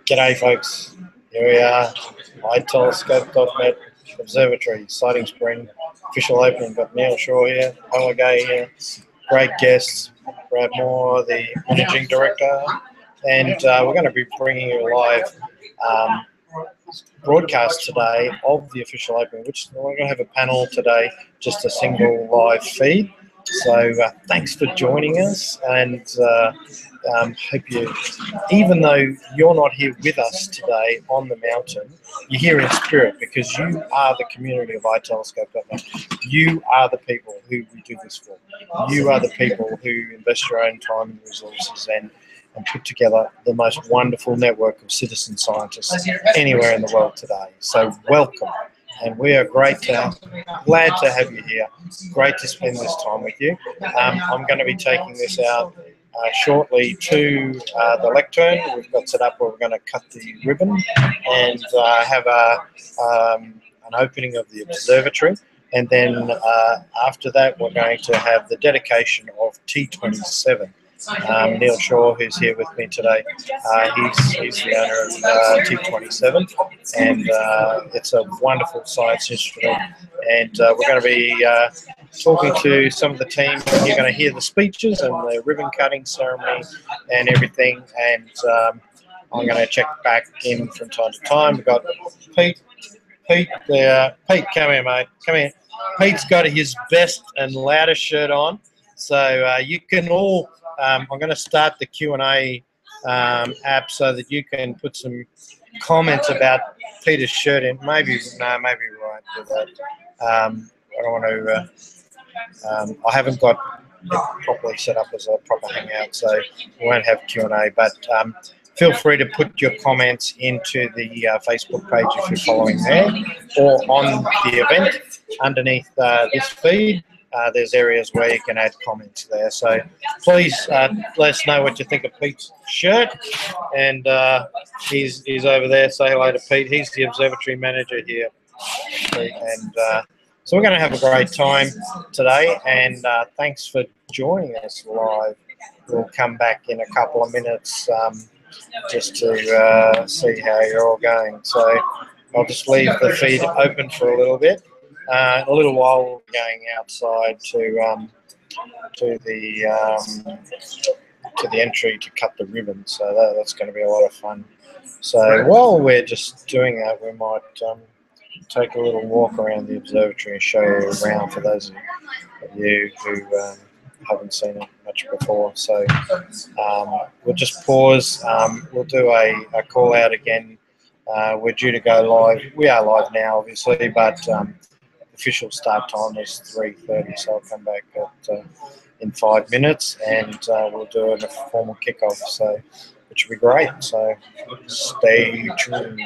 G'day folks, here we are, iTelescope.net Observatory, Sighting Spring, official opening. Got Neil Shaw here, Paula Gay here, great guests, Brad Moore, the Managing Director, and we're going to be bringing you a live broadcast today of the official opening, which we're going to have a panel today, just a single live feed. So thanks for joining us, and hope you, even though you're not here with us today on the mountain, you're here in spirit, because you are the community of iTelescope.net. You are the people who we do this for. You are the people who invest your own time and resources and put together the most wonderful network of citizen scientists anywhere in the world today. So welcome. And we are glad to have you here. Great to spend this time with you. I'm going to be taking this out shortly to the lectern. We've got set up where we're going to cut the ribbon and have an opening of the observatory. And then after that, we're going to have the dedication of T27. Neil Shaw, who's here with me today, he's the owner of T27, and it's a wonderful science instrument. And we're going to be talking to some of the team. You're going to hear the speeches and the ribbon cutting ceremony and everything. And I'm going to check back in from time to time. We've got Pete there. Pete, come here, mate. Come here. Pete's got his best and loudest shirt on, so you can all. I'm going to start the Q&A app so that you can put some comments about Peter's shirt in. Maybe right with that. I don't want to. I haven't got it properly set up as a proper hangout, so we won't have Q&A. But feel free to put your comments into the Facebook page if you're following there, or on the event underneath this feed. There's areas where you can add comments there. So please let us know what you think of Pete's shirt. And he's over there. Say hello to Pete. He's the observatory manager here. And so we're going to have a great time today. And thanks for joining us live. We'll come back in a couple of minutes just to see how you're all going. So I'll just leave the feed open for a little bit. A little while we're going outside to the entry to cut the ribbon, so that's going to be a lot of fun. So while we're just doing that, we might take a little walk around the observatory and show you around for those of you who haven't seen it much before. So we'll just pause. We'll do a call out again. We're due to go live. We are live now, obviously, but official start time is 3:30, so I'll come back in 5 minutes, and we'll do a formal kickoff, so which will be great. So stay tuned.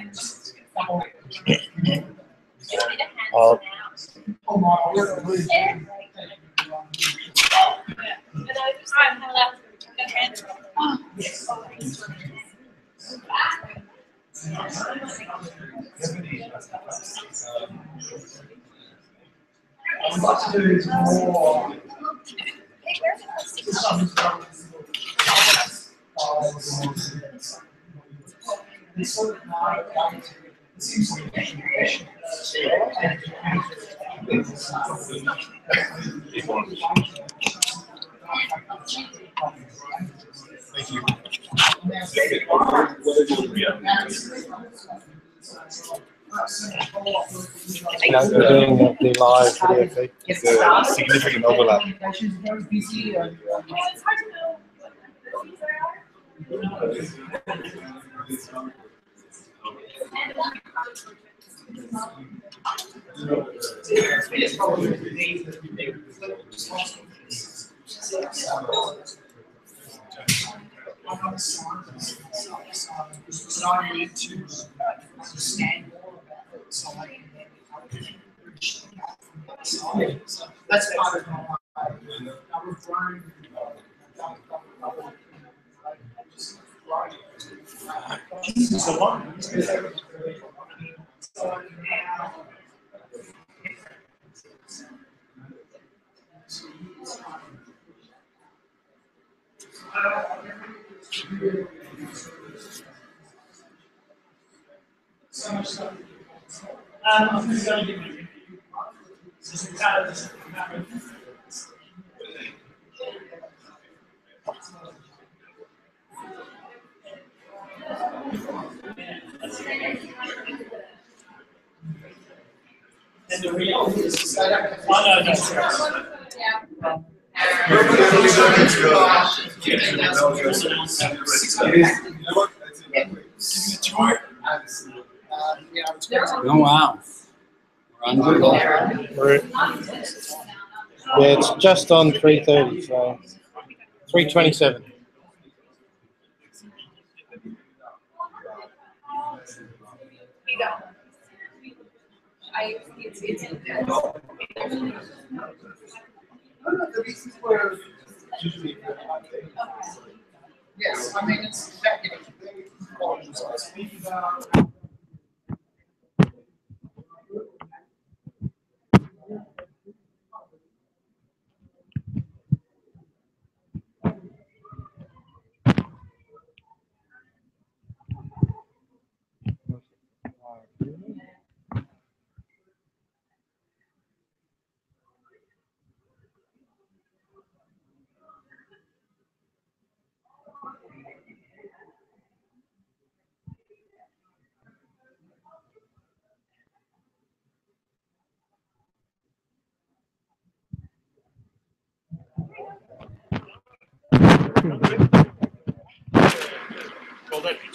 I'd like to do is more. Thank you. We're doing the live video feed. It's a significant overlap. That's part of our drone. Jesus, a lot. Oh wow. Yeah, it's just on 3:30, so 3:27. Yes, I mean, it's that,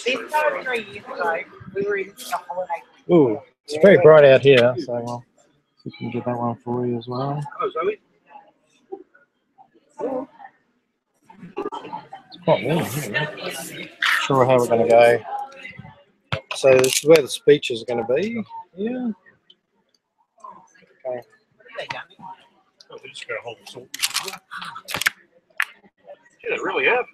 This started 3 years ago. We were in the holiday. Ooh, it's very bright out here, so we can get that one for you as well. It's quite warm here. Sure how we're going to go. So this is where the speeches are going to be. Yeah. Okay. Oh, they just got a whole salt. Yeah, they really have.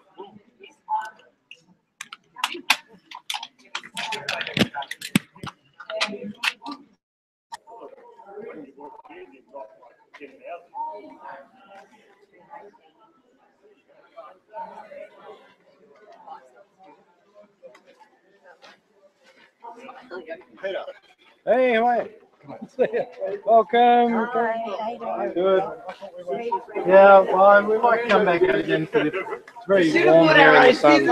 Hey, how are you? Welcome. Hi, how you doing? Good. Yeah, well, we might come back out again for it's very warm here in the sun.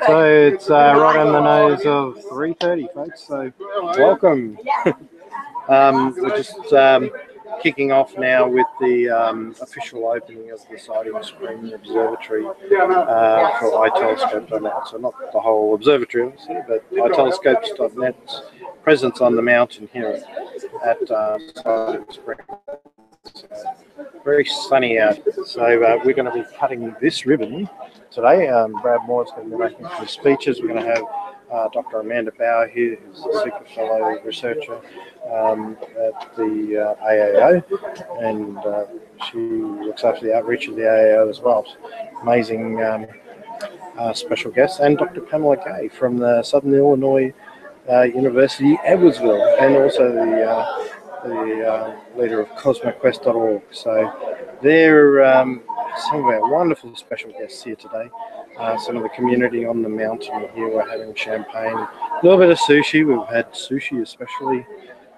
So it's right on the nose of 3:30, folks. So welcome. We're just kicking off now with the official opening of the Sighting Spring Observatory for iTelescope.net. So not the whole observatory, obviously, but iTelescopes.net's presence on the mountain here at Sighting Spring. Very sunny out, so we're going to be cutting this ribbon today. Brad Moore's going to be making some speeches. We're going to have Dr. Amanda Bauer here, who's a super fellow researcher at the AAO, and she looks after the outreach of the AAO as well. Amazing special guest, and Dr. Pamela Gay from the Southern Illinois University, Edwardsville, and also the leader of CosmicQuest.org. So they're some of our wonderful special guests here today. Some of the community on the mountain here. We're having champagne, a little bit of sushi. We've had sushi especially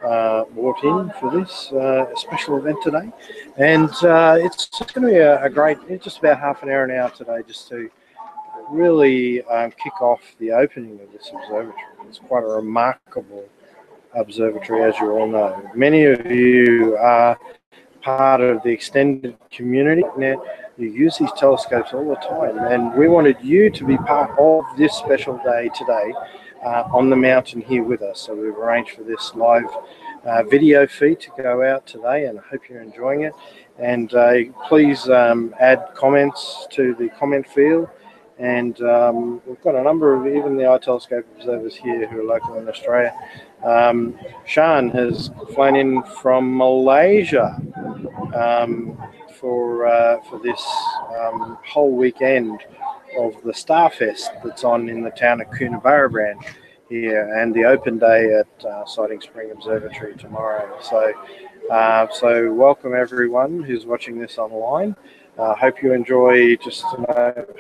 brought in for this special event today. And it's just going to be a great, just about half an hour now today, just to really kick off the opening of this observatory. It's quite a remarkable observatory, as you all know. Many of you are part of the extended community. Now, you use these telescopes all the time, and we wanted you to be part of this special day today on the mountain here with us. So we've arranged for this live video feed to go out today, and I hope you're enjoying it. And please add comments to the comment field. And we've got a number of even the iTelescope observers here who are local in Australia. Sean has flown in from Malaysia for this whole weekend of the Starfest that's on in the town of Coonabarabran here, and the open day at Sighting Spring Observatory tomorrow. So welcome everyone who's watching this online. Hope you enjoy just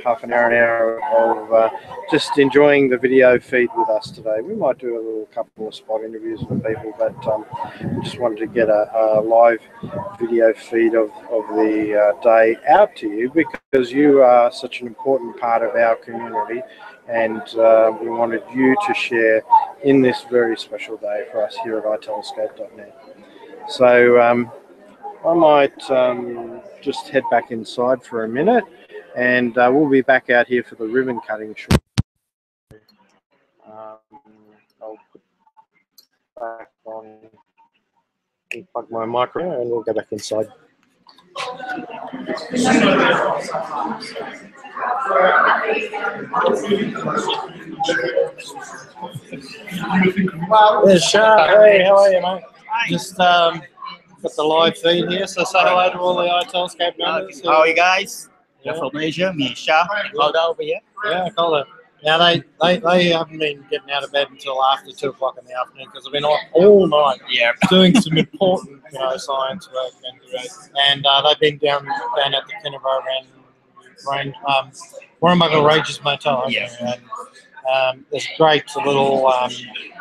half an hour of just enjoying the video feed with us today. We might do a little couple of spot interviews with people, but just wanted to get a live video feed of the day out to you, because you are such an important part of our community, and we wanted you to share in this very special day for us here at itelescope.net. So I might just head back inside for a minute, and we'll be back out here for the ribbon cutting shortly. I'll put back on, plug my microphone, and we'll go back inside. There's Shah. Hey, how are you, mate? Just got the live feed here, so say hello to all the iTelescope members. How are you guys? Yeah. You're from Asia, me, Shah, Calder over here. Yeah, Calder. Now they haven't been getting out of bed until after 2 o'clock in the afternoon, because they've been on all night doing some important science work, and they've been down at the Coonabarabran Warrnambool Rages Motel. And there's a great little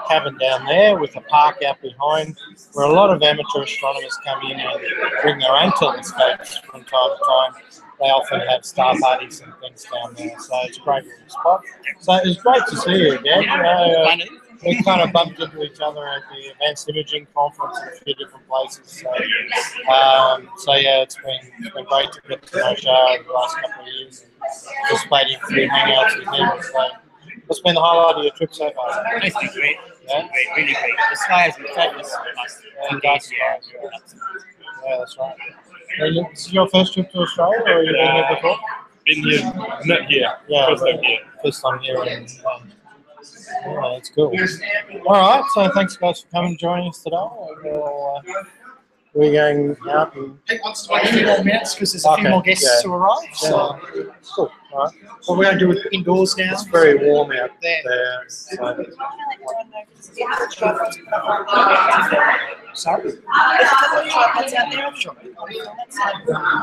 cabin down there with a park out behind, where a lot of amateur astronomers come in and bring their own telescopes from time to time. They often have star parties and things down there, so it's a great little spot. So it was great to see you again. We kind of bumped into each other at the Advanced Imaging Conference in a few different places. So yeah, it's been great to get to know Shah over the last couple of years, and participating in a few hangouts with him. So what's been the highlight of your trip so far? It's been great. Yeah? Great, really great. The sky has been fabulous for the last 2 days. Yeah, that's right. Is this your first trip to Australia, or have you been here before? Been here, not here. Yeah, First time here. First time here. Yeah, that's cool. All right, so thanks guys for coming and joining us today. We're going out and... Pete wants to wait a few more minutes because there's a few more guests to arrive. So. Cool. All right. Well, we're going to do it indoors now. It's very warm out there. So. Sorry?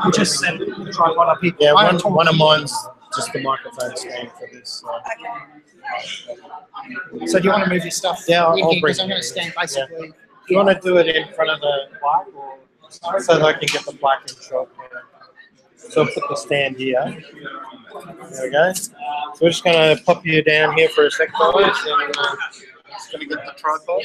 We just set the tripod up here. Yeah, one of mine's just the microphone stand for this. So do you want to move your stuff in here? I'll bring Because I'm it going to stand basically... Yeah. Do you want to do it in front of the plaque, or so that I can get the plaque in shot? So I'll put the stand here. There we go. So we're just going to pop you down here for a sec, guys, and just going to get the tripod.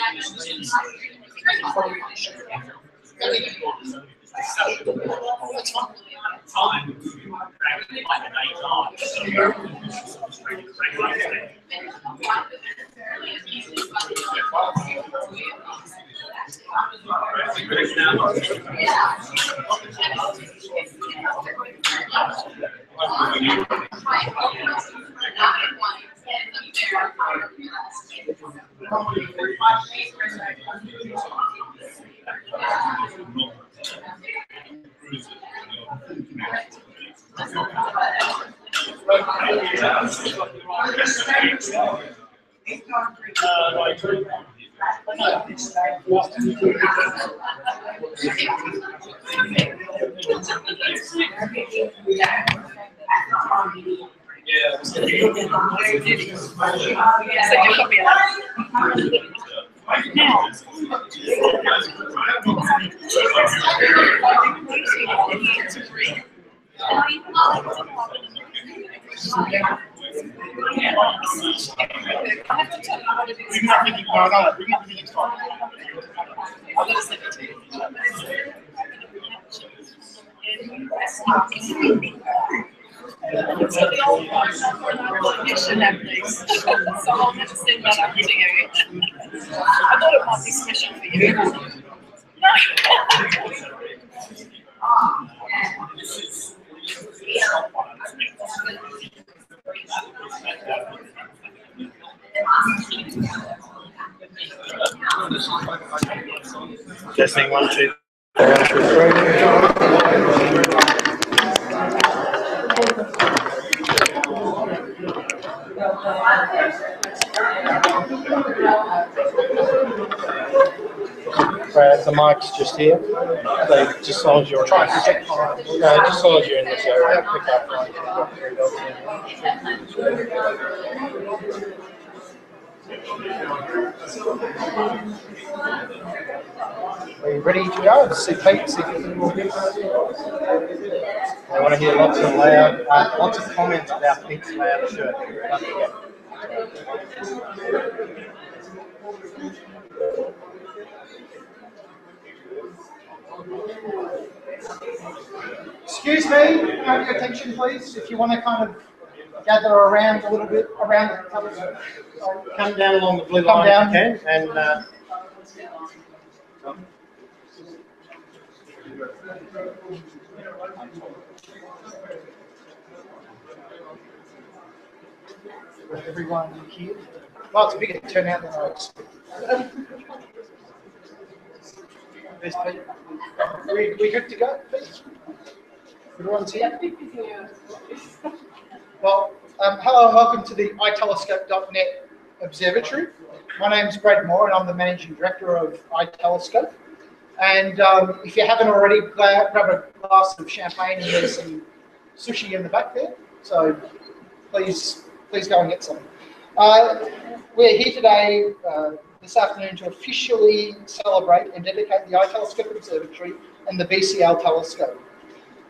Testing 1, 2, 3. Brad, the mic's just here. So just as long as you're trying to check. No, just as long as you're in this area, pick up Are you ready to go? See Pete, see if you can move this. I want to hear lots of loud, lots of comments about Pete's loud shirt. Don't forget. Excuse me, can I have your attention please? If you want to kind of gather around a little bit, around the telescope. Come down along the blue line if you can, and everyone here. Well, it's a bigger turnout than I expected. There's Pete. We good to go, Pete? Everyone's here? Well, hello and welcome to the iTelescope.net Observatory. My name's Brad Moore and I'm the Managing Director of iTelescope. And if you haven't already, grab a glass of champagne and there's some sushi in the back there. So please go and get some. We're here today, this afternoon, to officially celebrate and dedicate the iTelescope Observatory and the BCL telescope.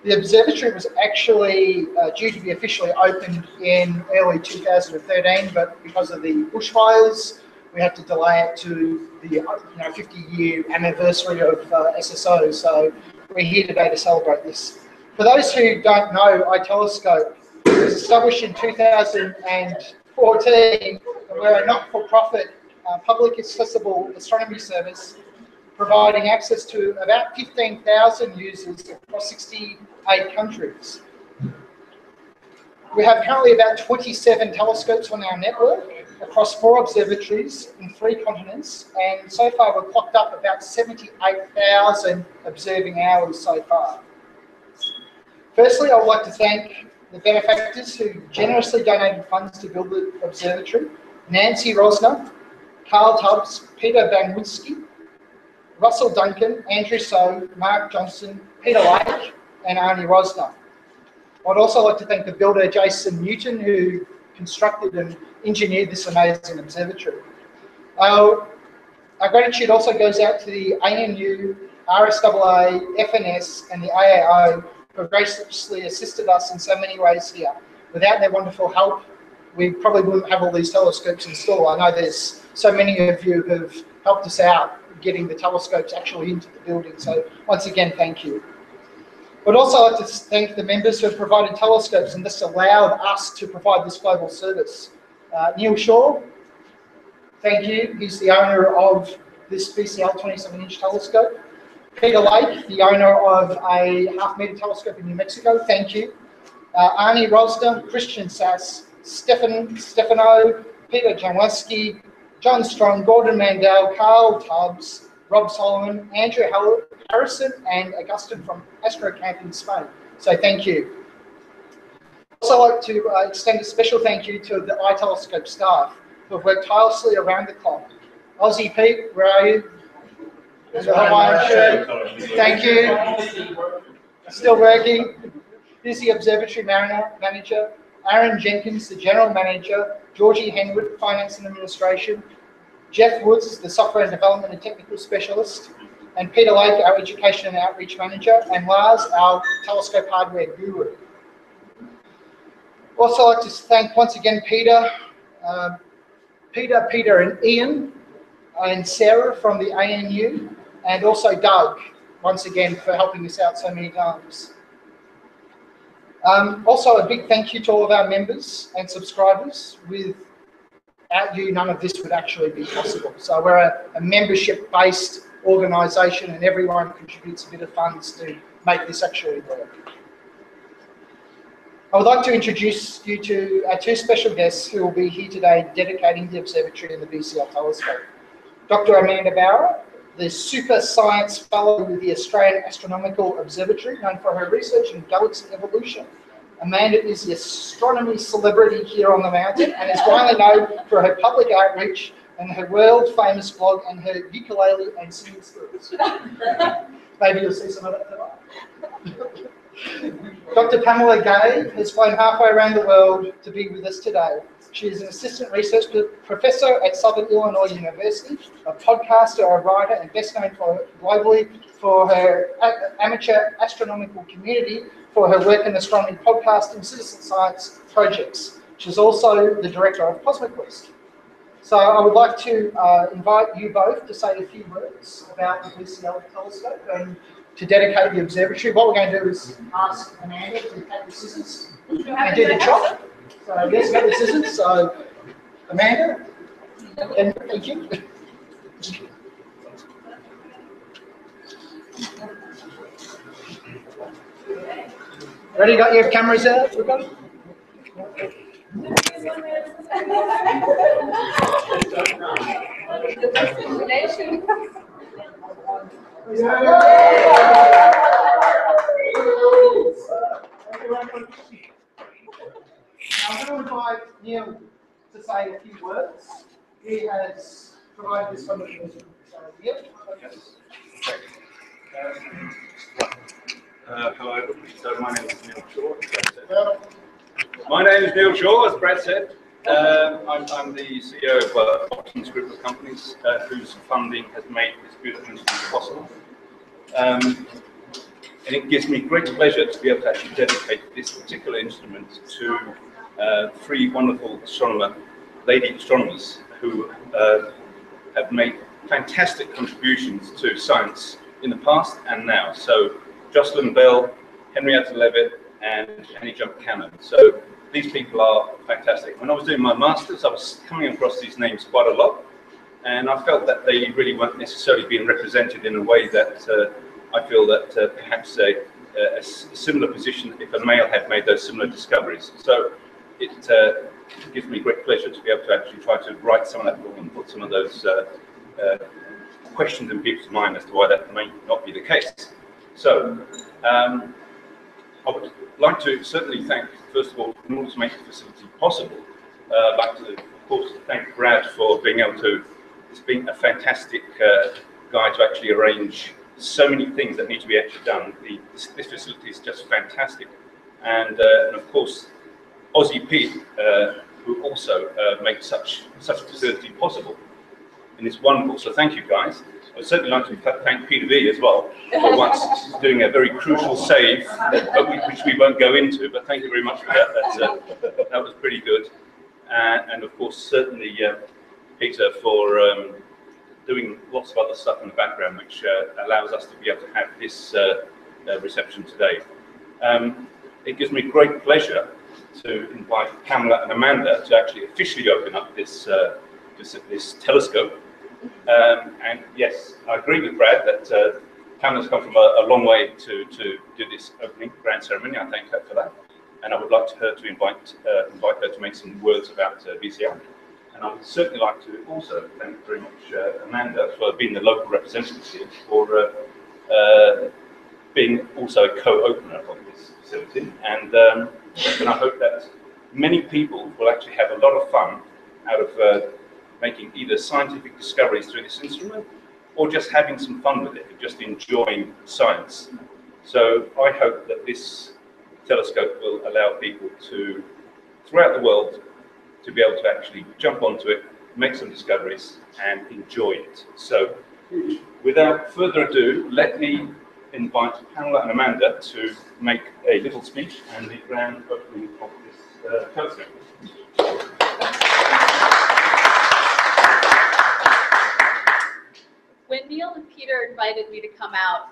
The observatory was actually due to be officially opened in early 2013, but because of the bushfires, we had to delay it to the 50-year anniversary of SSO. So we're here today to celebrate this. For those who don't know, iTelescope was established in 2014, and we're a not-for-profit, public accessible astronomy service providing access to about 15,000 users across 68 countries. We have currently about 27 telescopes on our network across 4 observatories in 3 continents, and so far we've clocked up about 78,000 observing hours so far. Firstly, I would like to thank the benefactors who generously donated funds to build the observatory: Nancy Rosner, Carl Tubbs, Peter Van Woodski, Russell Duncan, Andrew So, Mark Johnson, Peter Lake, and Arnie Rosner. I'd also like to thank the builder, Jason Newton, who constructed and engineered this amazing observatory. Our gratitude also goes out to the ANU, RSAA, FNS, and the AAO, who have graciously assisted us in so many ways here. Without their wonderful help, we probably wouldn't have all these telescopes installed. I know there's so many of you who have helped us out getting the telescopes actually into the building. So once again, thank you. I'd also like to thank the members who have provided telescopes and this allowed us to provide this global service. Neil Shaw, thank you. He's the owner of this BCL 27-inch telescope. Peter Lake, the owner of a half-meter telescope in New Mexico, thank you. Arnie Rosner, Christian Sass, Stefano, Peter Janweski, John Strong, Gordon Mandel, Carl Tubbs, Rob Solomon, Andrew Harrison, and Augustin from Astrocamp in Spain. So thank you. I'd also like to extend a special thank you to the iTelescope staff who have worked tirelessly around the clock. Aussie Pete, where are you? The Hawaiian shirt. Thank you. Still working. Here's the observatory manager. Aaron Jenkins, the general manager. Georgie Henwood, finance and administration. Jeff Woods, the software and development and technical specialist. And Peter Lake, our education and outreach manager. And Lars, our telescope hardware guru. Also like to thank once again Peter, and Ian, and Sarah from the ANU, and also Doug, once again, for helping us out so many times. Also, a big thank you to all of our members and subscribers. Without you, none of this would actually be possible. So we're a membership-based organisation, and everyone contributes a bit of funds to make this actually work. I would like to introduce you to our 2 special guests who will be here today dedicating the observatory and the BCL telescope. Dr. Amanda Bauer, the Super Science Fellow with the Australian Astronomical Observatory, known for her research in galaxy evolution. Amanda is the astronomy celebrity here on the mountain and is widely known for her public outreach and her world-famous blog and her ukulele and singing skills. Maybe you'll see some of that tonight. Dr. Pamela Gay has flown halfway around the world to be with us today. She is an assistant research professor at Southern Illinois University, a podcaster, a writer, and best known globally for her amateur astronomical community for her work in astronomy podcasting citizen science projects. She's also the director of Cosmic Quest. So I would like to invite you both to say a few words about the VCL telescope and to dedicate the observatory. What we're going to do is ask Amanda to take the scissors and do the chop. So let's get the scissors. So Amanda, and thank you. Ready? Got your cameras out? We've got it? I'm going to invite Neil to say a few words. He has provided this information. So, Neil, okay. Hello, so my name is Neil Shaw. As Brad said. I'm the CEO of Options Group of companies whose funding has made this beautiful instrument possible. And it gives me great pleasure to be able to actually dedicate this particular instrument to three wonderful lady astronomers who have made fantastic contributions to science in the past and now. So Jocelyn Bell, Henrietta Leavitt, and Annie Jump Cannon. So these people are fantastic. When I was doing my masters, I was coming across these names quite a lot, and I felt that they really weren't necessarily being represented in a way that I feel that perhaps a similar position if a male had made those similar discoveries. So it gives me great pleasure to be able to actually try to write some of that book and put some of those questions in people's mind as to why that may not be the case. So I would like to certainly thank, first of all, in order to make the facility possible, I'd like to, of course, thank Brad for being able to, it's been a fantastic guy to actually arrange so many things that need to be actually done. This facility is just fantastic. And of course, Aussie Pete, who also makes such a facility possible. And it's wonderful, so thank you guys. I would certainly like to thank Peter V as well for once doing a very crucial save, which we won't go into, but thank you very much for that. That was pretty good. And of course, certainly Peter for doing lots of other stuff in the background, which allows us to be able to have this reception today. It gives me great pleasure to invite Pamela and Amanda to actually officially open up this telescope. And yes, I agree with Brad that Pamela's come from a long way to do this opening grand ceremony. I thank her for that, and I would like her to invite her to make some words about VCL. And I would certainly like to also thank very much Amanda for being the local representative here, for being also a co-opener of this facility. And I hope that many people will actually have a lot of fun out of making either scientific discoveries through this instrument or just having some fun with it, just enjoying science. So I hope that this telescope will allow people to, throughout the world, to be able to actually jump onto it, make some discoveries, and enjoy it. So without further ado, let me invite Pamela and Amanda to make a little speech and the grand opening of this telescope. When Neil and Peter invited me to come out,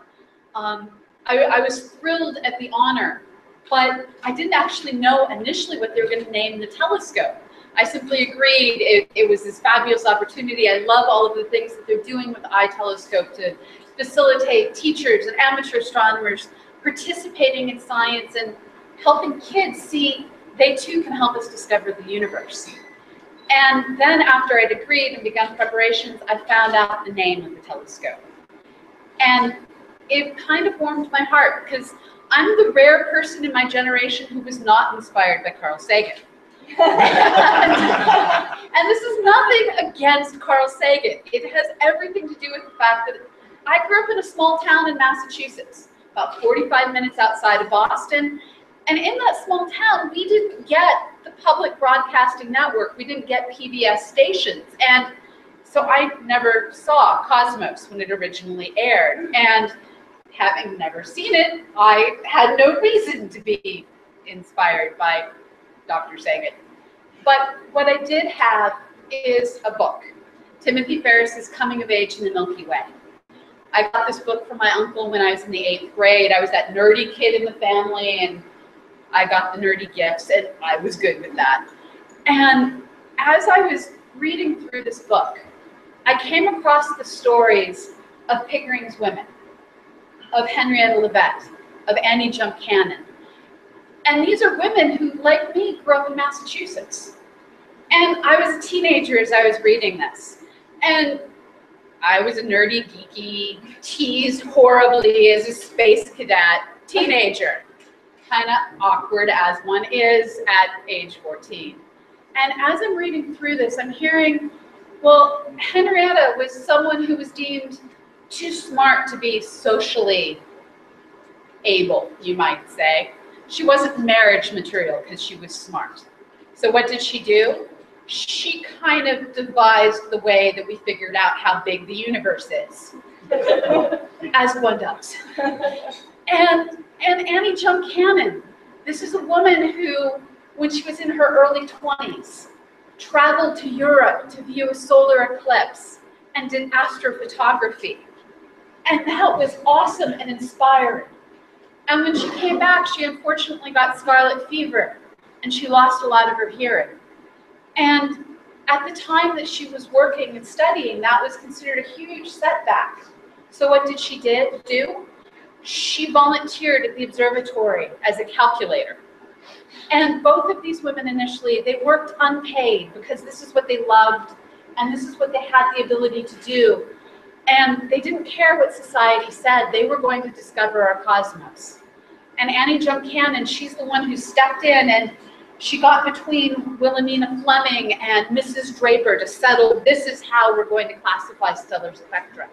I was thrilled at the honor, but I didn't actually know initially what they were going to name the telescope. I simply agreed it was this fabulous opportunity. I love all of the things that they're doing with the iTelescope to facilitate teachers and amateur astronomers participating in science and helping kids see they too can help us discover the universe. And then after I'd agreed and begun preparations, I found out the name of the telescope. And it kind of warmed my heart because I'm the rare person in my generation who was not inspired by Carl Sagan. And this is nothing against Carl Sagan. It has everything to do with the fact that I grew up in a small town in Massachusetts, about 45 minutes outside of Boston. And in that small town, we didn't get the public broadcasting network. We didn't get PBS stations. And so I never saw Cosmos when it originally aired. And having never seen it, I had no reason to be inspired by Dr. Sagan. But what I did have is a book, Timothy Ferris's Coming of Age in the Milky Way. I got this book from my uncle when I was in the 8th grade. I was that nerdy kid in the family, and I got the nerdy gifts, and I was good with that. And as I was reading through this book, I came across the stories of Pickering's women, of Henrietta Leavitt, of Annie Jump Cannon. And these are women who, like me, grew up in Massachusetts. And I was a teenager as I was reading this. And I was a nerdy, geeky, teased horribly as a space cadet teenager. Kind of awkward as one is at age 14. And as I'm reading through this, I'm hearing, well, Henrietta was someone who was deemed too smart to be socially able, you might say. She wasn't marriage material because she was smart. So what did she do? She kind of devised the way that we figured out how big the universe is, as one does. And Annie Jump Cannon, this is a woman who, when she was in her early 20s, traveled to Europe to view a solar eclipse and did astrophotography. And that was awesome and inspiring. And when she came back, she unfortunately got scarlet fever, and she lost a lot of her hearing. And at the time that she was working and studying, that was considered a huge setback. So what did she do? She volunteered at the Observatory as a calculator. And both of these women initially, they worked unpaid because this is what they loved and this is what they had the ability to do. And they didn't care what society said. They were going to discover our cosmos. And Annie Jump Cannon, she's the one who stepped in and she got between Wilhelmina Fleming and Mrs. Draper to settle, this is how we're going to classify stellar spectra.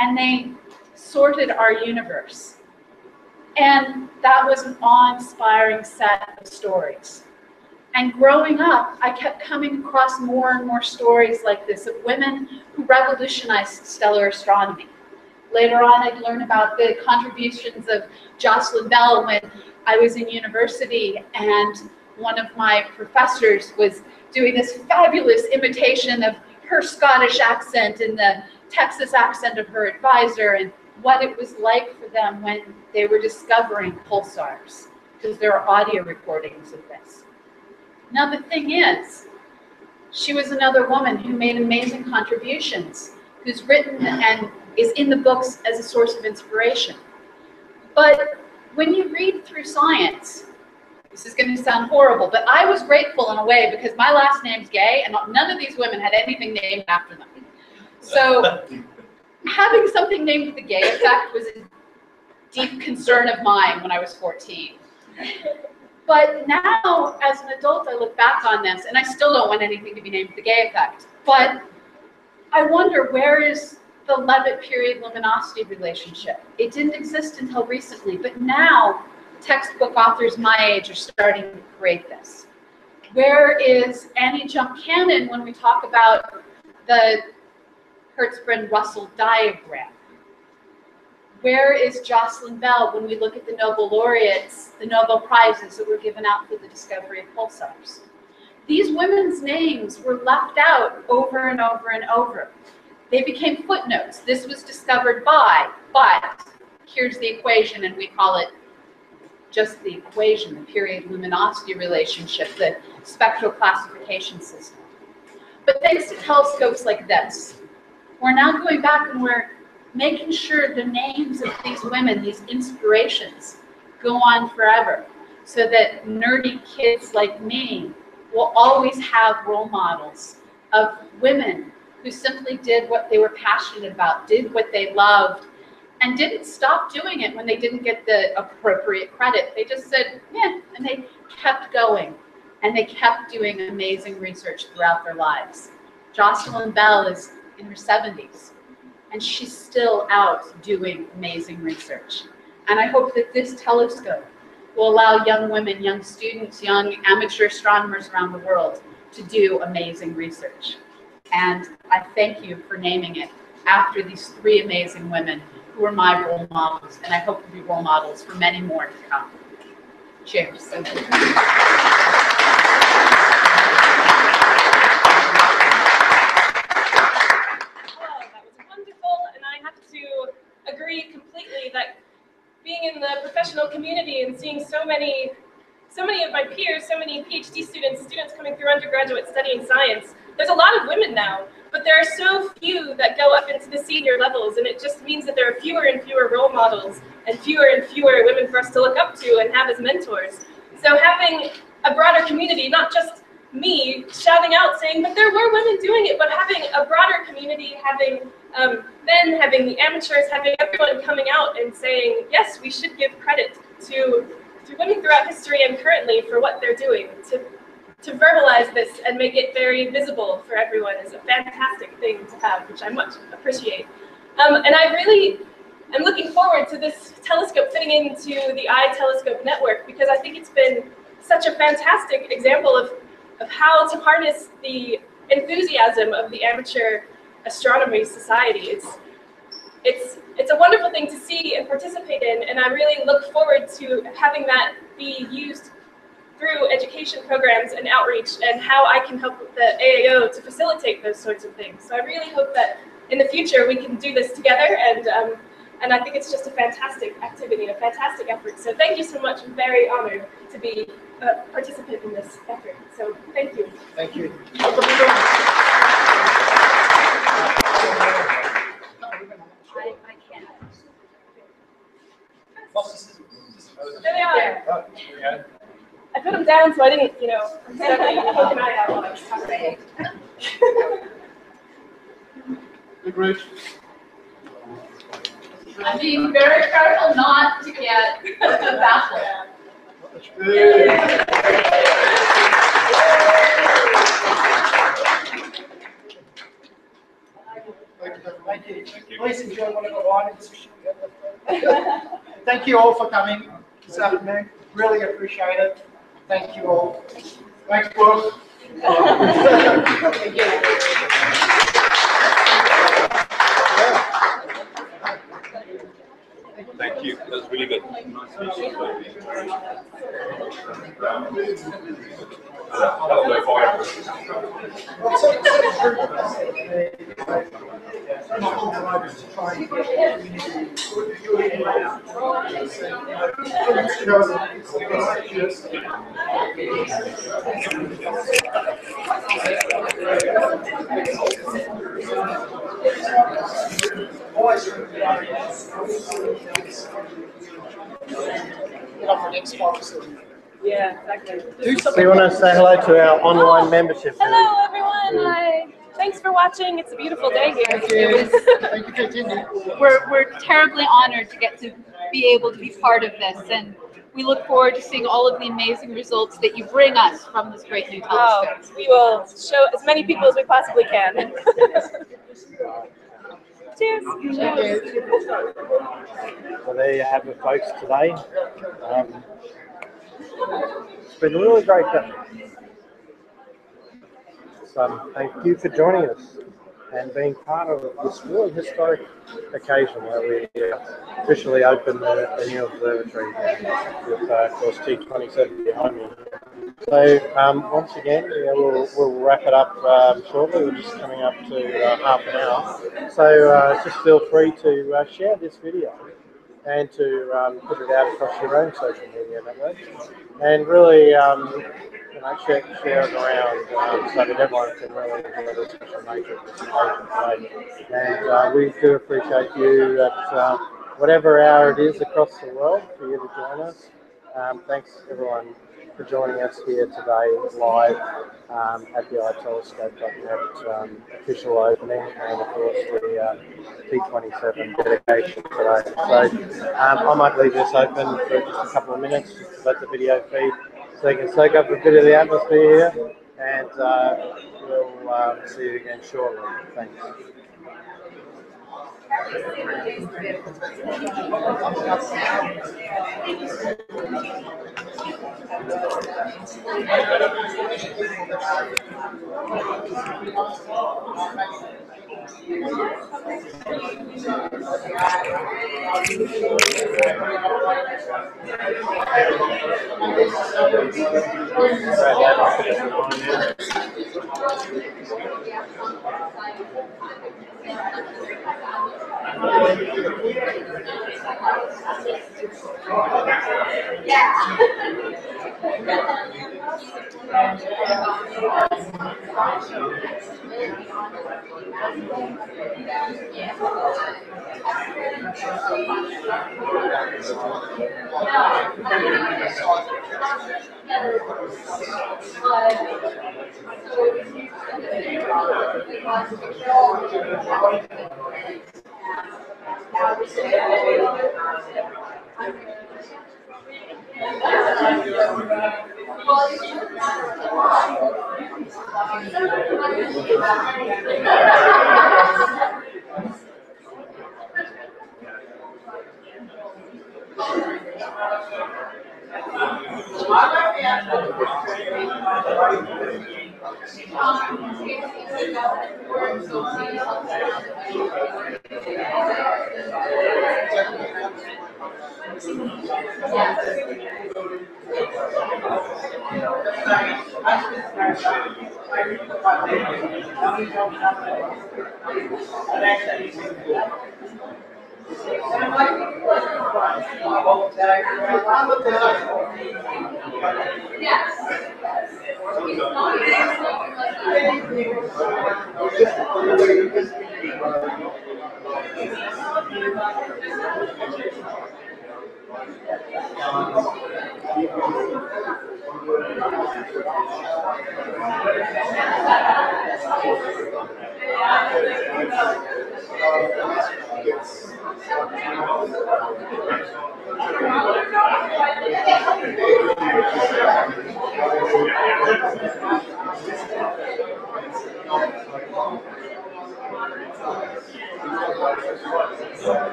And they sorted our universe. And that was an awe-inspiring set of stories. And growing up, I kept coming across more and more stories like this of women who revolutionized stellar astronomy. Later on, I'd learn about the contributions of Jocelyn Bell when I was in university, and one of my professors was doing this fabulous imitation of her Scottish accent and the Texas accent of her advisor, and what it was like for them when they were discovering pulsars, because there are audio recordings of this. Now the thing is, she was another woman who made amazing contributions, who's written and is in the books as a source of inspiration. But when you read through science, this is going to sound horrible, but I was grateful in a way because my last name's Gay and none of these women had anything named after them. So having something named the Gay effect was a deep concern of mine when I was 14. But now, as an adult, I look back on this, and I still don't want anything to be named the Gay effect. But I wonder, where is the Leavitt period luminosity relationship? It didn't exist until recently, but now textbook authors my age are starting to create this. Where is Annie Jump Cannon when we talk about the Hertzsprung-Russell diagram? Where is Jocelyn Bell when we look at the Nobel laureates, the Nobel Prizes that were given out for the discovery of pulsars? These women's names were left out over and over and over. They became footnotes. This was discovered by, but here's the equation, and we call it just the equation, the period luminosity relationship, the spectral classification system. But thanks to telescopes like this, we're now going back and we're making sure the names of these women, these inspirations, go on forever, so that nerdy kids like me will always have role models of women who simply did what they were passionate about, did what they loved, and didn't stop doing it when they didn't get the appropriate credit. They just said, yeah, and they kept going. and they kept doing amazing research throughout their lives. Jocelyn Bell is in her 70s, and she's still out doing amazing research. And I hope that this telescope will allow young women, young students, young amateur astronomers around the world to do amazing research. And I thank you for naming it after these three amazing women who are my role models, and I hope to be role models for many more to come. Cheers. Oh, that was wonderful, and I have to agree completely that being in the professional community and seeing so many of my peers, so many PhD students coming through undergraduate studying science, there's a lot of women now, but there are so few that go up into the senior levels, and it just means that there are fewer and fewer role models and fewer women for us to look up to and have as mentors. So having a broader community, not just me shouting out saying, but there were women doing it, but having a broader community, having men, having the amateurs, having everyone coming out and saying, yes, we should give credit to women throughout history and currently for what they're doing. To verbalize this and make it very visible for everyone is a fantastic thing to have, which I much appreciate. And I really am looking forward to this telescope fitting into the Eye Telescope network, because I think it's been such a fantastic example of how to harness the enthusiasm of the amateur astronomy society. It's a wonderful thing to see and participate in, and I really look forward to having that be used through education programs and outreach, and how I can help with the AAO to facilitate those sorts of things. So I really hope that in the future we can do this together, and I think it's just a fantastic activity, a fantastic effort. So thank you so much. I'm very honored to be a participant in this effort. So thank you. Thank you. I can't. There they are. I put them down so I didn't, accidentally poke an eye out while I was talking. Good Rich. I'm being very careful not to get baffled. Thank you. Please enjoy whatever items. Thank you all for coming this afternoon. Really appreciate it. Thank you all. Thanks, Will. Thank you. Thank you. That was really good. Yeah, exactly. So you want to say hello to our online membership? Hello, everyone. Hi. Thanks for watching. It's a beautiful day here. Thank you. Thank you for attending. We're terribly honored to get to be able to be part of this, and we look forward to seeing all of the amazing results that you bring us from this great new telescope. We will show as many people as we possibly can. Cheers. Cheers. So there you have it, folks, today. It's been a really great day. So thank you for joining us and being part of this really historic occasion where we officially open the new observatory with, of course, Q62 behind me. So once again, we'll wrap it up shortly. We're just coming up to half an hour. So just feel free to share this video and to put it out across your own social media networks, and really share it around so that everyone can really enjoy the special nature of this occasion today. And we do appreciate you at whatever hour it is across the world for you to join us. Thanks everyone for joining us here today live at the iTelescope.net official opening, and of course the T27 dedication today. So I might leave this open for just a couple of minutes just to let the video feed so you can soak up a bit of the atmosphere here, and we'll see you again shortly. Thanks.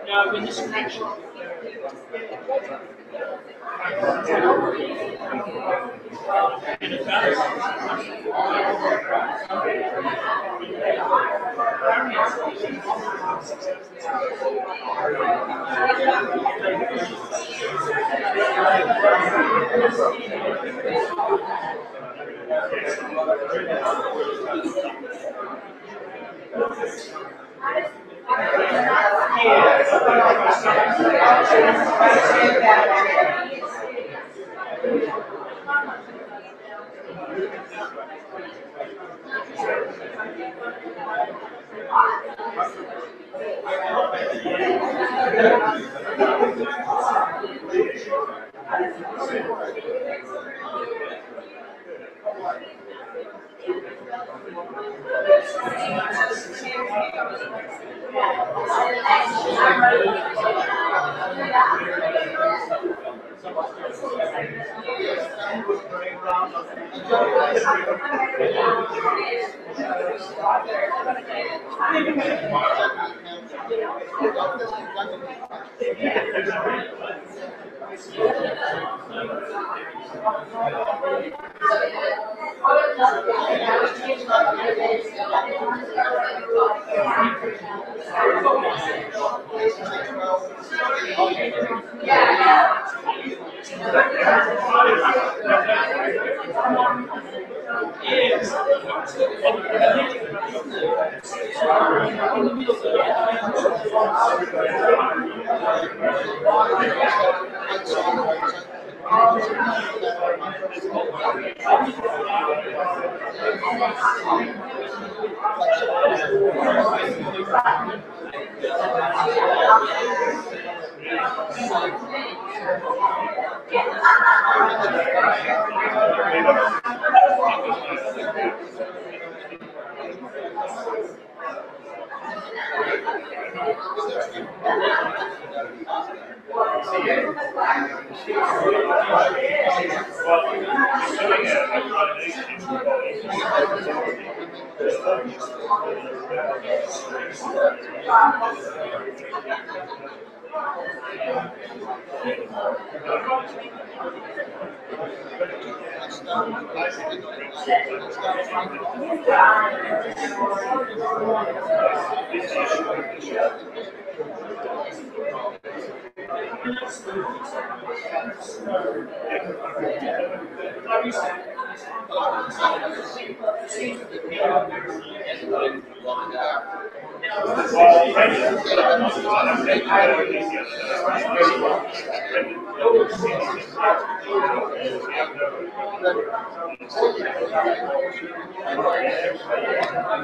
No, in this direction.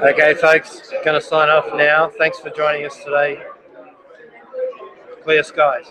Okay, folks, going to sign off now. Thanks for joining us today. Clear skies.